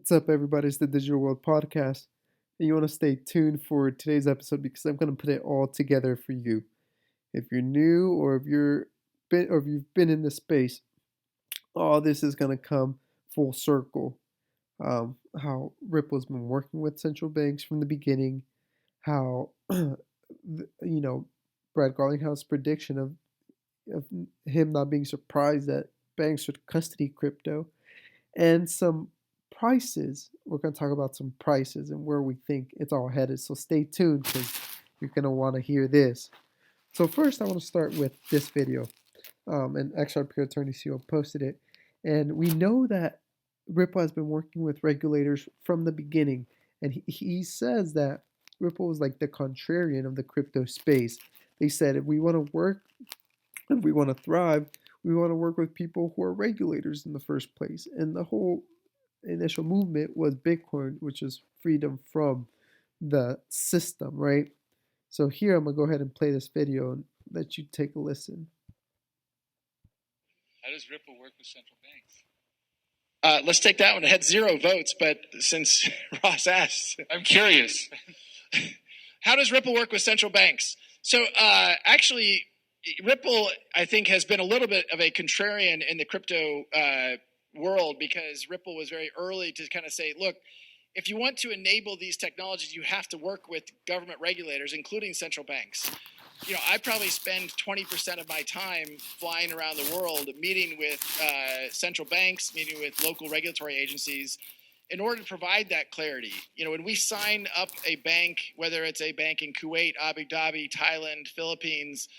What's up, everybody? It's the Digital World Podcast, and you want to stay tuned for today's episode because I'm going to put it all together for you. If you're new or if you've been in this space, all this is going to come full circle. How Ripple's been working with central banks from the beginning, how Brad Garlinghouse's prediction of him not being surprised that banks would custody crypto, and some prices. We're going to talk about some prices and where we think it's all headed. So stay tuned because you're going to want to hear this. So first, I want to start with this video. And XRP attorney CEO posted it. And we know that Ripple has been working with regulators from the beginning. And he says that Ripple is like the contrarian of the crypto space. They said if we want to work, if we want to thrive, we want to work with people who are regulators in the first place. And the whole initial movement was Bitcoin, which is freedom from the system, right? So here I'm going to go ahead and play this video and let you take a listen. How does Ripple work with central banks? Let's take that one. It had 0 votes, but since Ross asked, I'm curious. How does Ripple work with central banks? So actually, Ripple, I think, has been a little bit of a contrarian in the crypto world because Ripple was very early to kind of say, look, if you want to enable these technologies, you have to work with government regulators, including central banks. I probably spend 20% of my time flying around the world, meeting with central banks, meeting with local regulatory agencies, in order to provide that clarity. When we sign up a bank, whether it's a bank in Kuwait, Abu Dhabi, Thailand, Philippines,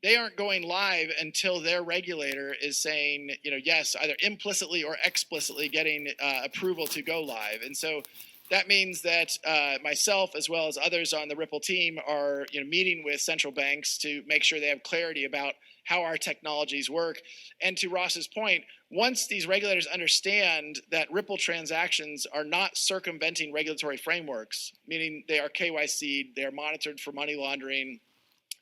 they aren't going live until their regulator is saying, yes, either implicitly or explicitly getting approval to go live. And so that means that myself, as well as others on the Ripple team, are meeting with central banks to make sure they have clarity about how our technologies work. And to Ross's point, once these regulators understand that Ripple transactions are not circumventing regulatory frameworks, meaning they are KYC'd, they are monitored for money laundering,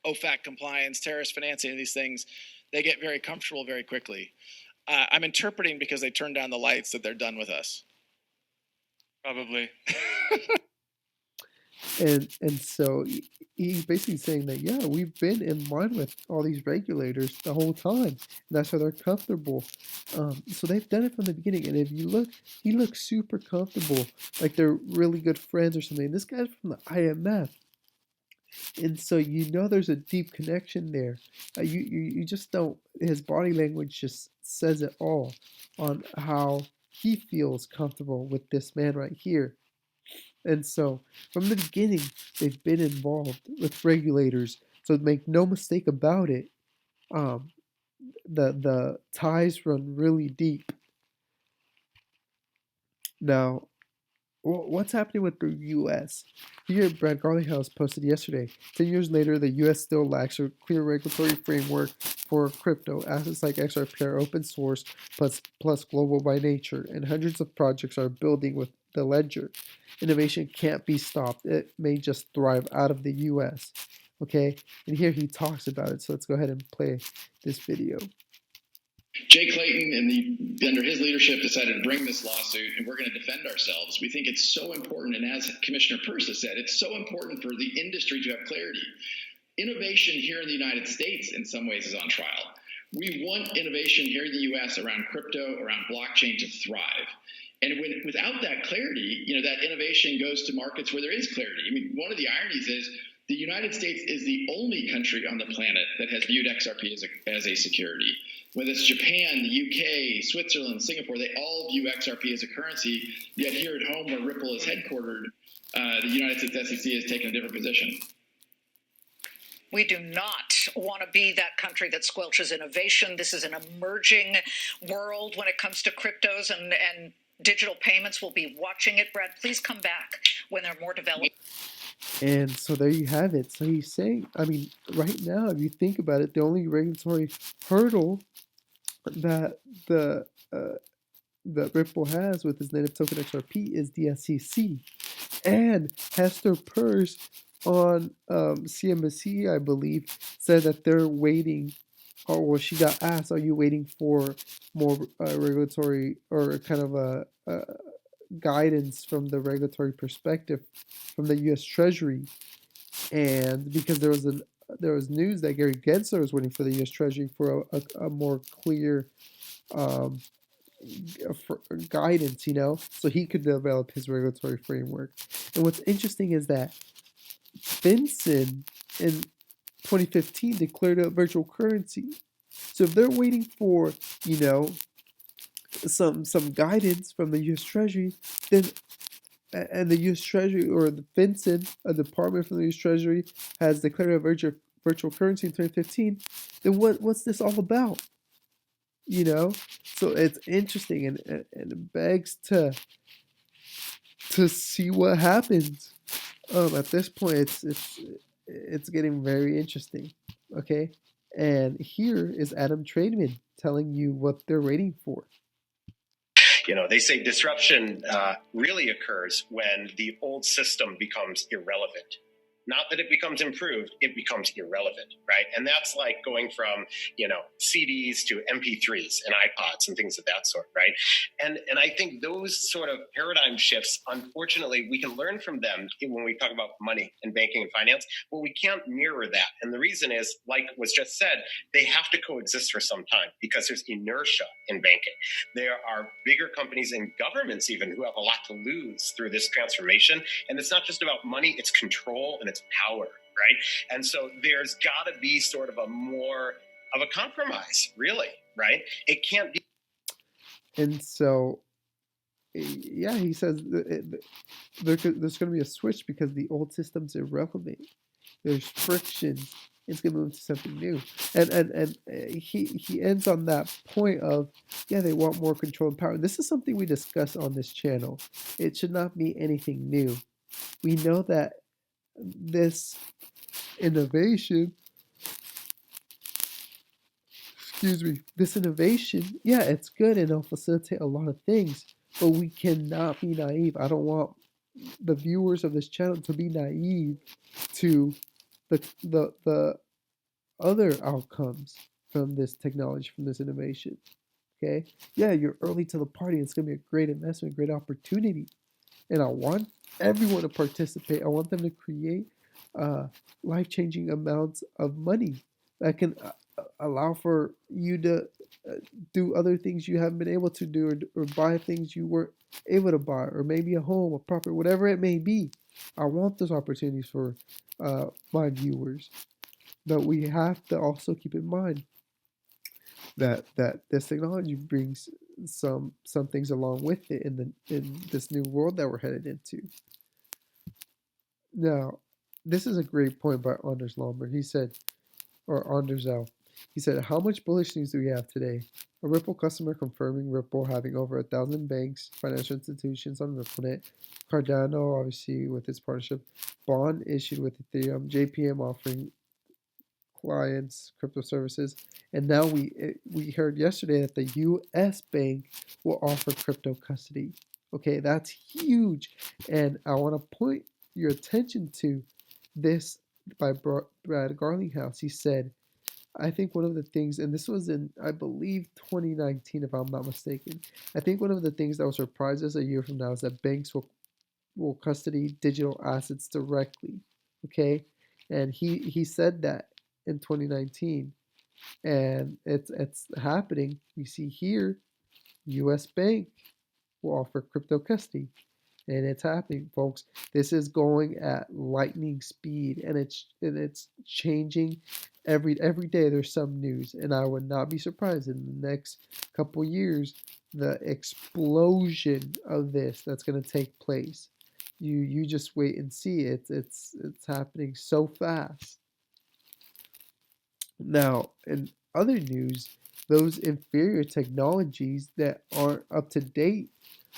OFAC compliance, terrorist financing, these things, they get very comfortable very quickly. I'm interpreting because they turned down the lights that they're done with us. Probably. And so he's basically saying that, yeah, we've been in line with all these regulators the whole time. And that's why they're comfortable. So they've done it from the beginning. And if you look, he looks super comfortable, like they're really good friends or something. This guy's from the IMF. And so there's a deep connection there. You just don't. His body language just says it all on how he feels comfortable with this man right here. And so from the beginning, they've been involved with regulators. So make no mistake about it. The ties run really deep. Now, what's happening with the U.S.? Here, Brad Garlinghouse posted yesterday. 10 years later, the U.S. still lacks a clear regulatory framework for crypto. Assets like XRP are open source plus global by nature, and hundreds of projects are building with the ledger. Innovation can't be stopped. It may just thrive out of the U.S. Okay, and here he talks about it. So let's go ahead and play this video. Jay Clayton under his leadership decided to bring this lawsuit, and we're going to defend ourselves. We think it's so important, and as Commissioner Pursa said, it's so important for the industry to have clarity. Innovation here in the United States, in some ways, is on trial. We want innovation here in the U.S. around crypto, around blockchain to thrive. And without that clarity, that innovation goes to markets where there is clarity. I mean, one of the ironies is the United States is the only country on the planet that has viewed XRP as a security. Whether it's Japan, the UK, Switzerland, Singapore, they all view XRP as a currency. Yet here at home, where Ripple is headquartered, the United States SEC has taken a different position. We do not want to be that country that squelches innovation. This is an emerging world when it comes to cryptos and digital payments. We'll be watching it. Brad, please come back when they're more developed. And so there you have it. So he's saying, right now, if you think about it, the only regulatory hurdle that that Ripple has with his native token XRP is the SEC. And Hester Peirce on CNBC, I believe, said that they're waiting. Oh, well, she got asked, "Are you waiting for more regulatory or kind of a guidance from the regulatory perspective from the U.S. Treasury, and because there was news that Gary Gensler was waiting for the U.S. Treasury for a more clear um, for guidance, so he could develop his regulatory framework. And what's interesting is that FinCEN in 2015 declared a virtual currency. So if they're waiting for, some guidance from the U.S. Treasury, then and the U.S. Treasury or the FinCEN, a department from the U.S. Treasury, has declared a virtual currency in 2015, then what's this all about? So it's interesting, and it begs to see what happens. At this point, it's getting very interesting. Okay, and here is Adam Trademan telling you what they're waiting for. They say disruption really occurs when the old system becomes irrelevant. Not that it becomes improved, it becomes irrelevant, right? And that's like going from, CDs to MP3s and iPods and things of that sort, right? And I think those sort of paradigm shifts, unfortunately, we can learn from them when we talk about money and banking and finance, but we can't mirror that. And the reason is, like was just said, they have to coexist for some time because there's inertia in banking. There are bigger companies and governments even who have a lot to lose through this transformation. And it's not just about money, it's control and it's power, right? And so there's got to be sort of a more of a compromise, really, right? It can't be. And so, yeah, he says there's going to be a switch because the old system's irrelevant. There's friction. It's going to move to something new. And he ends on that point of, yeah, they want more control and power. This is something we discuss on this channel. It should not be anything new. We know that this innovation, yeah, it's good and it'll facilitate a lot of things, but we cannot be naive. I don't want the viewers of this channel to be naive to the other outcomes from this technology, from this innovation. Okay, yeah, you're early to the party. It's gonna be a great investment, great opportunity, and I want everyone to participate. I want them to create life-changing amounts of money that can allow for you to do other things you haven't been able to do, or buy things you weren't able to buy, or maybe a home, a property, whatever it may be. I want those opportunities for my viewers, but we have to also keep in mind that this technology brings some things along with it in this new world that we're headed into. Now, this is a great point by Anders Lomberg. He said, or Anders L. He said, how much bullish news do we have today? A Ripple customer confirming Ripple having over 1,000 banks, financial institutions on RippleNet, Cardano, obviously, with its partnership, bond issued with Ethereum, JPM offering clients crypto services, and now we heard yesterday that the U.S. bank will offer crypto custody. Okay, that's huge, and I want to point your attention to this by Brad Garlinghouse. He said, I think one of the things, and this was in, I believe, 2019, if I'm not mistaken, I think one of the things that will surprise us a year from now is that banks will custody digital assets directly. Okay, and he said that in 2019, and it's happening. You see here, U.S. Bank will offer crypto custody, and it's happening, folks. This is going at lightning speed, and it's changing every day. There's some news, and I would not be surprised in the next couple years the explosion of this that's going to take place. You just wait and see. It's happening so fast. Now, in other news, those inferior technologies that aren't up to date,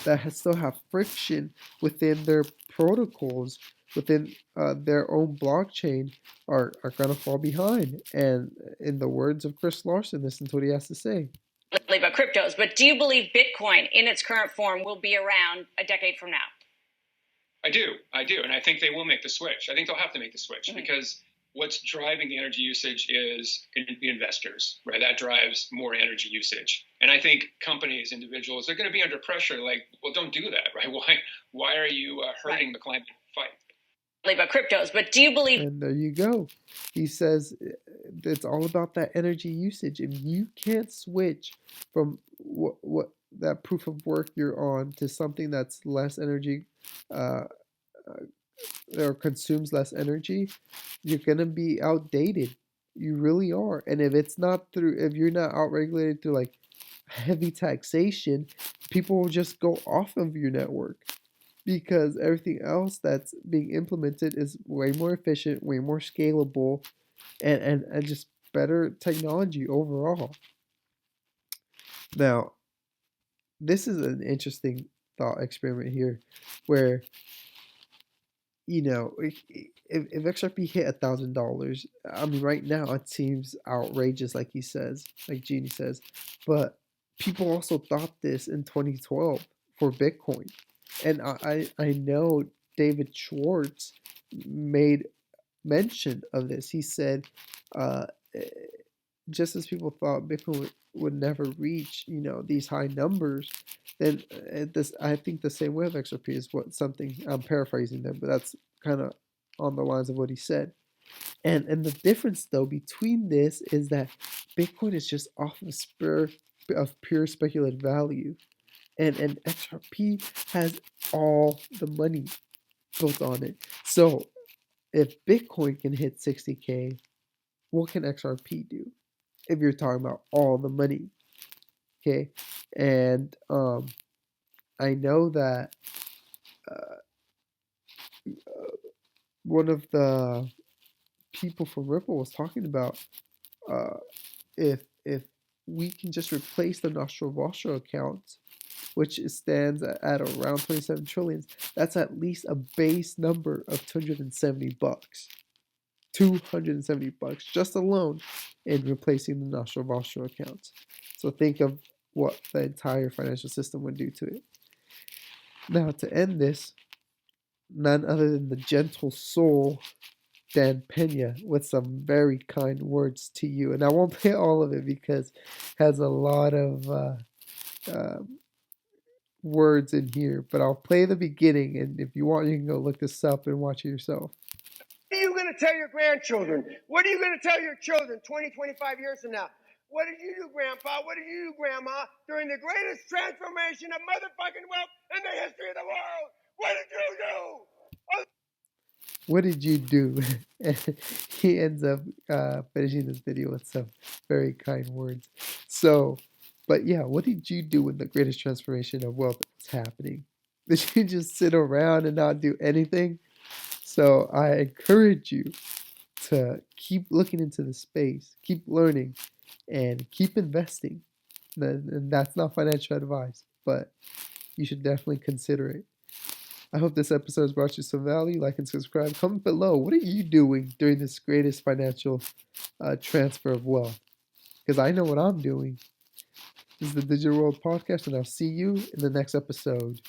that still have friction within their protocols, within their own blockchain, are going to fall behind. And in the words of Chris Larson, listen to what he has to say. About cryptos, but do you believe Bitcoin in its current form will be around a decade from now? I do, and I think they will make the switch. I think they'll have to make the switch because what's driving the energy usage is the investors, right? That drives more energy usage. And I think companies, individuals, are going to be under pressure. Like, well, don't do that, right? Why are you hurting the climate fight? About cryptos, but do you believe? And there you go. He says it's all about that energy usage. If you can't switch from what that proof of work you're on to something that's less energy, uh, or consumes less energy, you're gonna be outdated. You really are. And if you're not outregulated through like heavy taxation, people will just go off of your network because everything else that's being implemented is way more efficient, way more scalable, and just better technology overall. Now, this is an interesting thought experiment here where if XRP hit $1,000, I mean, right now it seems outrageous, like he says, like Jeannie says, but people also thought this in 2012 for Bitcoin, and I know David Schwartz made mention of this. He said, uh, eh, just as people thought Bitcoin would never reach, these high numbers, then this I think the same way of XRP is what something I'm paraphrasing them, but that's kind of on the lines of what he said. And the difference though between this is that Bitcoin is just off of spur of pure speculative value, and XRP has all the money built on it. So if Bitcoin can hit 60K, what can XRP do? If you're talking about all the money, okay? And I know that uh, one of the people from Ripple was talking about uh, if we can just replace the nostro vostro accounts, which stands at around 27 trillions, that's at least a base number of $270. $270 just alone in replacing the nostro vostro accounts. So think of what the entire financial system would do to it. Now, to end this, none other than the gentle soul Dan Pena with some very kind words to you. And I won't play all of it because it has a lot of words in here, but I'll play the beginning. And if you want, you can go look this up and watch it yourself. What are you going to tell your grandchildren? What are you going to tell your children 20, 25 years from now? What did you do, Grandpa? What did you do, Grandma, during the greatest transformation of motherfucking wealth in the history of the world? What did you do? Oh. What did you do? And he ends up finishing this video with some very kind words. So, but yeah, what did you do when the greatest transformation of wealth was happening? Did you just sit around and not do anything? So I encourage you to keep looking into the space, keep learning, and keep investing. And that's not financial advice, but you should definitely consider it. I hope this episode has brought you some value. Like and subscribe. Comment below. What are you doing during this greatest financial transfer of wealth? Because I know what I'm doing. This is the Digital World Podcast, and I'll see you in the next episode.